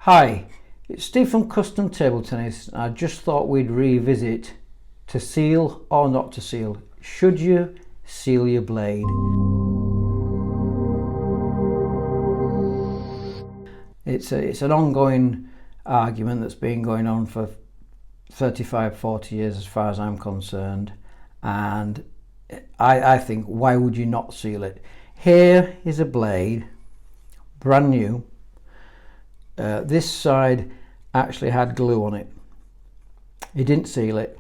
Hi, it's Steve from Custom Table Tennis. I just thought we'd revisit to seal or not to seal. Should you seal your blade? It's an ongoing argument that's been going on for 35-40 years as far as I'm concerned, and I think, why would you not seal it? Here is a blade, brand new. This side actually had glue on it. He didn't seal it,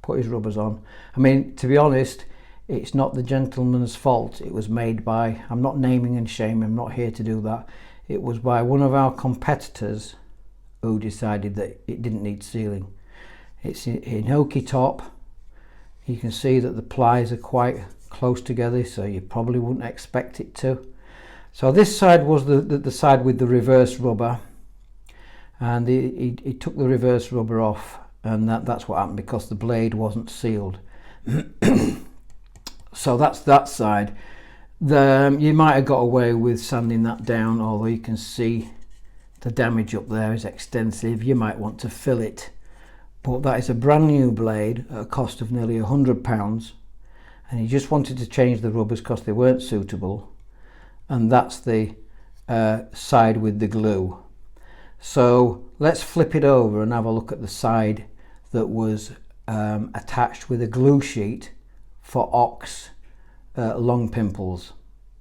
put his rubbers on. I mean, to be honest, it's not the gentleman's fault. It was made by, I'm not naming and shaming, I'm not here to do that. It was by one of our competitors who decided that it didn't need sealing. It's in hokey top. You can see that the plies are quite close together, so you probably wouldn't expect it to. So this side was the side with the reverse rubber, and he took the reverse rubber off, and that's what happened because the blade wasn't sealed. So that's that side. You might have got away with sanding that down, although you can see the damage up there is extensive. You might want to fill it, but that is a brand new blade at a cost of nearly £100, and he just wanted to change the rubbers because they weren't suitable. And that's the side with the glue. So let's flip it over and have a look at the side that was attached with a glue sheet for ox long pimples.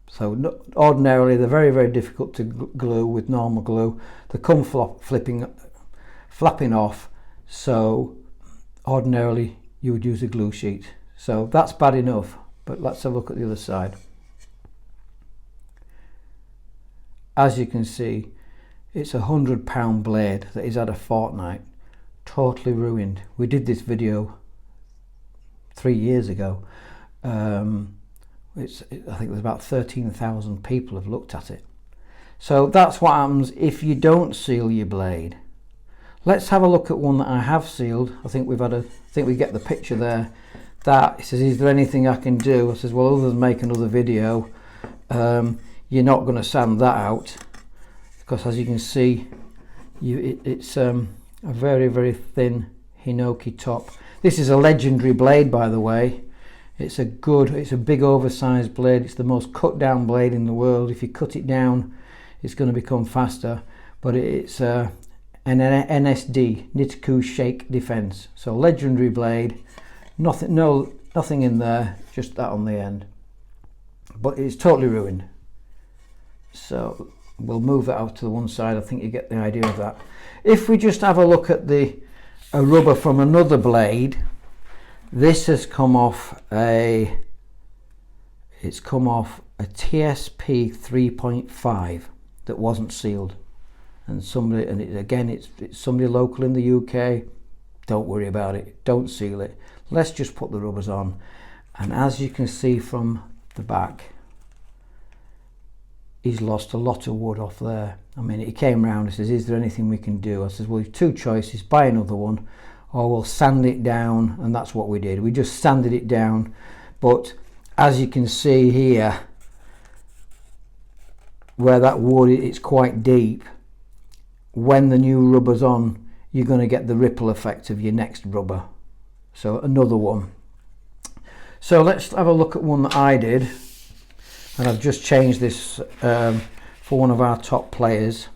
So ordinarily they're very, very difficult to glue with normal glue. They come flapping off, so ordinarily you would use a glue sheet. So that's bad enough, but let's have a look at the other side. As you can see, it's a £100 blade that is had a fortnight, totally ruined. We did this video 3 years ago. I think there's about 13,000 people have looked at it. So that's what happens if you don't seal your blade. Let's have a look at one that I have sealed. I think we get the picture there. That it says, is there anything I can do? I says, well, other than make another video. You're not going to sand that out because, as you can see, it's a very, very thin hinoki top. This is a legendary blade, by the way. It's a big oversized blade. It's the most cut down blade in the world. If you cut it down, it's going to become faster. But it's an NSD, Nitku Shake Defense. So legendary blade. Nothing in there, just that on the end. But it's totally ruined. So we'll move that out to the one side. I think you get the idea of that. If we just have a look at a rubber from another blade, this has come off a TSP 3.5 that wasn't sealed, and it's somebody local in the UK. Don't worry about it. Don't seal it. Let's just put the rubbers on, and as you can see from the back, he's lost a lot of wood off there. I mean, he came round and says, is there anything we can do? I says, well, you've two choices, buy another one or we'll sand it down. And that's what we did. We just sanded it down. But as you can see here, where that wood, it's quite deep. When the new rubber's on, you're going to get the ripple effect of your next rubber. So another one. So let's have a look at one that I did. And I've just changed this for one of our top players.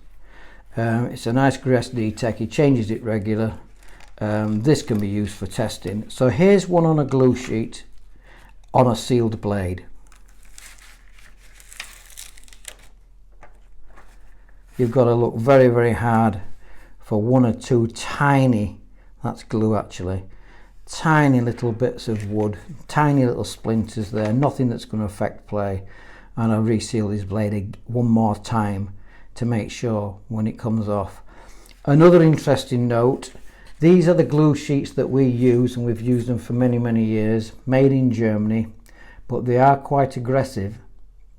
It's a nice SD Tech. He changes it regular. This can be used for testing. So here's one on a glue sheet on a sealed blade. You've got to look very, very hard for one or two tiny, that's glue actually, tiny little bits of wood, tiny little splinters there, nothing that's going to affect play. And I'll reseal this blade one more time to make sure when it comes off. Another interesting note, these are the glue sheets that we use, and we've used them for many, many years, made in Germany, but they are quite aggressive.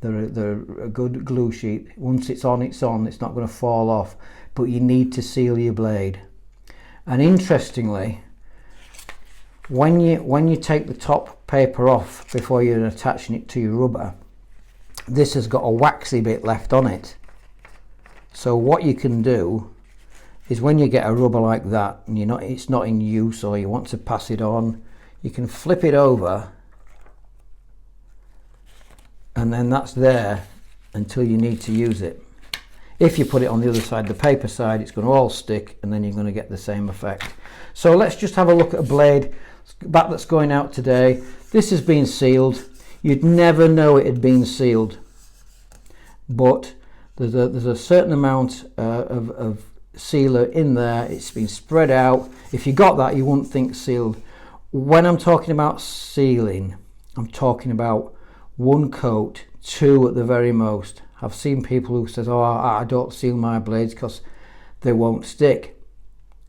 They're a good glue sheet. Once it's on, it's not going to fall off, but you need to seal your blade. And interestingly, when you take the top paper off before you're attaching it to your rubber, this has got a waxy bit left on it. So what you can do is when you get a rubber like that and it's not in use, or you want to pass it on, you can flip it over, and then that's there until you need to use it. If you put it on the other side, the paper side, it's going to all stick, and then you're going to get the same effect. So let's just have a look at a blade back that's going out today. This has been sealed. You'd never know it had been sealed, but there's a certain amount of sealer in there. It's been spread out. If you got that, you wouldn't think sealed. When I'm talking about sealing, I'm talking about one coat, two at the very most. I've seen people who says, oh, I don't seal my blades because they won't stick,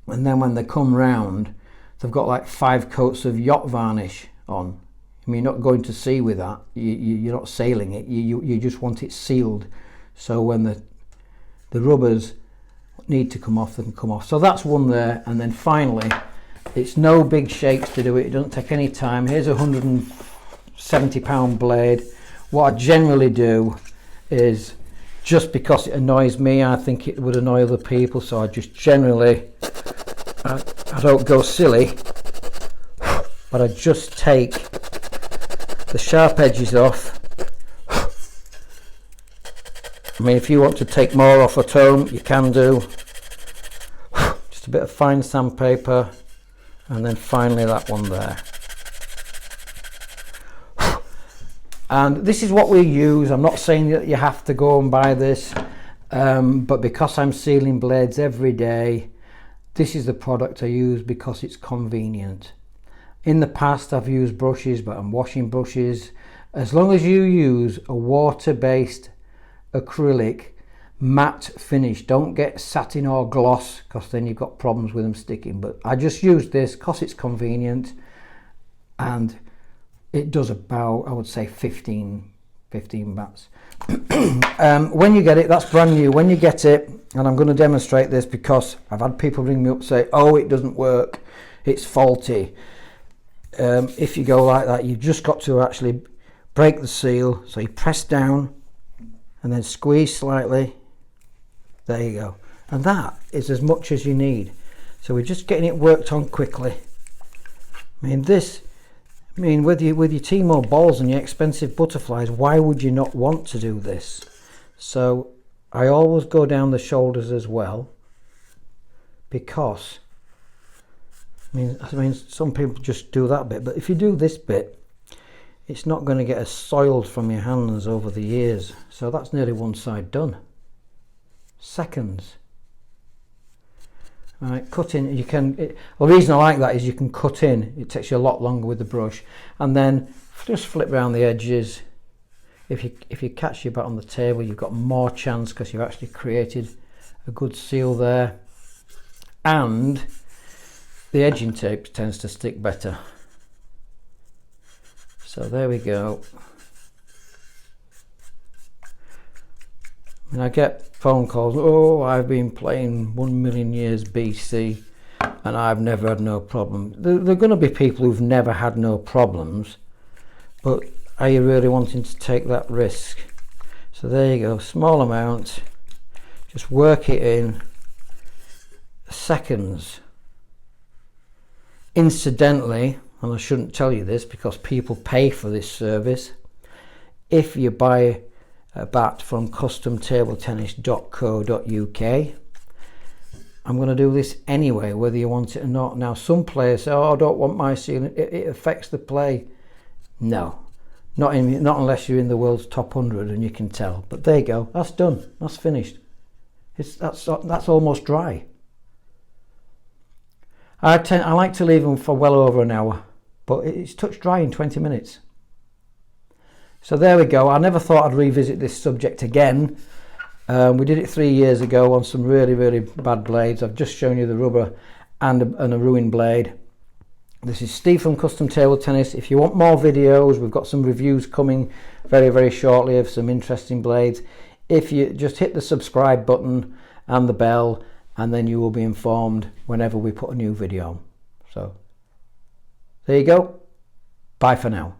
and then when they come round, they've got like 5 coats of yacht varnish on. I mean, you're not going to sea with that. You're not sailing it. You just want it sealed, so when the rubbers need to come off, they can come off. So that's one there. And then finally, it's no big shakes to do it. It doesn't take any time. Here's a 170-pound blade. What I generally do is, just because it annoys me, I think it would annoy other people, so I just generally, I don't go silly, but I just take the sharp edges off. I mean, if you want to take more off at home, you can do. Just a bit of fine sandpaper, and then finally that one there. And this is what we use. I'm not saying that you have to go and buy this, but because I'm sealing blades every day, this is the product I use because it's convenient. In the past I've used brushes, but I'm washing brushes. As long as you use a water-based acrylic matte finish, don't get satin or gloss, because then you've got problems with them sticking. But I just use this because it's convenient, and it does about, I would say, 15 bats. When you get it, that's brand new. When you get it, and I'm going to demonstrate this because I've had people ring me up say, oh, it doesn't work, it's faulty. If you go like that, you've just got to actually break the seal. So you press down and then squeeze slightly. There you go. And that is as much as you need. So we're just getting it worked on quickly. I mean, with your T-Mobile balls and your expensive butterflies, why would you not want to do this? So I always go down the shoulders as well, because I mean some people just do that bit, but if you do this bit, it's not going to get as soiled from your hands over the years. So that's nearly one side done. Seconds. Right, cut in. You can. The reason I like that is you can cut in. It takes you a lot longer with the brush, and then just flip around the edges. If you catch your bat on the table, you've got more chance because you've actually created a good seal there, and the edging tape tends to stick better. So there we go. And I get phone calls, oh, I've been playing 1 million years BC and I've never had no problem. There are going to be people who've never had no problems, but are you really wanting to take that risk? So there you go, small amount, just work it in, seconds. Incidentally, and I shouldn't tell you this because people pay for this service, if you buy a bat from customtabletennis.co.uk, I'm going to do this anyway, whether you want it or not. Now some players say, oh, I don't want my sealing, it affects the play. No, not unless you're in the world's top 100 and you can tell. But there you go, that's done, that's finished. That's almost dry. I like to leave them for well over an hour, but it's touch dry in 20 minutes. So there we go. I never thought I'd revisit this subject again. We did it 3 years ago on some really, really bad blades. I've just shown you the rubber and a ruined blade. This is Steve from Custom Table Tennis. If you want more videos, we've got some reviews coming very, very shortly of some interesting blades. If you just hit the subscribe button and the bell, and then you will be informed whenever we put a new video on. So there you go. Bye for now.